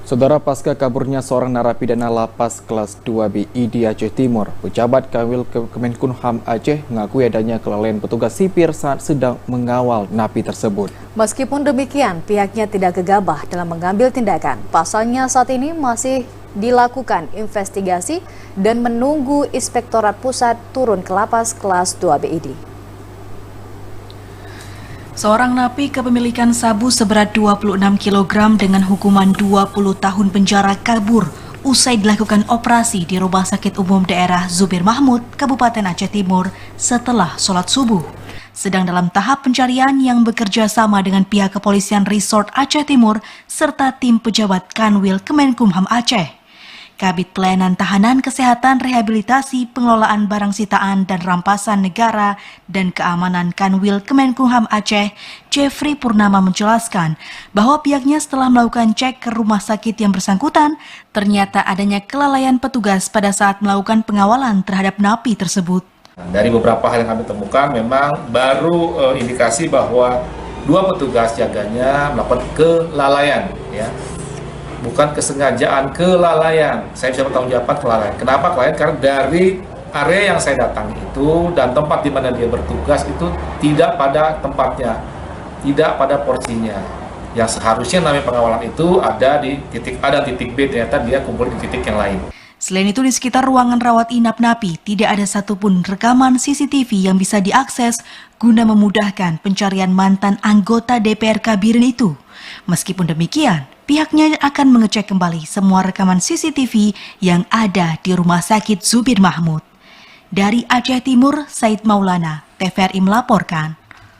Saudara, pasca kaburnya seorang narapidana lapas kelas 2B di Aceh Timur, pejabat Kanwil Kemenkumham Aceh mengakui adanya kelalaian petugas sipir saat sedang mengawal napi tersebut. Meskipun demikian, pihaknya tidak gegabah dalam mengambil tindakan. Pasalnya saat ini masih dilakukan investigasi dan menunggu Inspektorat Pusat turun ke lapas kelas 2B ID. Seorang napi kepemilikan sabu seberat 26 kg dengan hukuman 20 tahun penjara kabur usai dilakukan operasi di Rumah Sakit Umum Daerah Zubir Mahmud, Kabupaten Aceh Timur setelah sholat subuh. Sedang dalam tahap pencarian yang bekerja sama dengan pihak kepolisian Resort Aceh Timur serta tim pejabat Kanwil Kemenkumham Aceh. Kabid Pelayanan Tahanan Kesehatan Rehabilitasi Pengelolaan Barang Sitaan dan Rampasan Negara dan Keamanan Kanwil Kemenkumham Aceh, Jeffrey Purnama menjelaskan bahwa pihaknya setelah melakukan cek ke rumah sakit yang bersangkutan, ternyata adanya kelalaian petugas pada saat melakukan pengawalan terhadap napi tersebut. Dari beberapa hal yang kami temukan, memang baru indikasi bahwa dua petugas jaganya melakukan kelalaian, ya. Bukan kesengajaan, kelalaian. Saya bisa bertanggung jawab kelalaian. Kenapa kelalaian? Karena dari area yang saya datangi itu dan tempat di mana dia bertugas itu tidak pada tempatnya, tidak pada porsinya. Yang seharusnya namanya pengawalan itu ada di titik A dan titik B, ternyata dia kumpul di titik yang lain. Selain itu, di sekitar ruangan rawat inap napi tidak ada satupun rekaman CCTV yang bisa diakses guna memudahkan pencarian mantan anggota DPR Kabirin itu. Meskipun demikian, pihaknya akan mengecek kembali semua rekaman CCTV yang ada di Rumah Sakit Zubir Mahmud. Dari Aceh Timur, Said Maulana, TVRI melaporkan.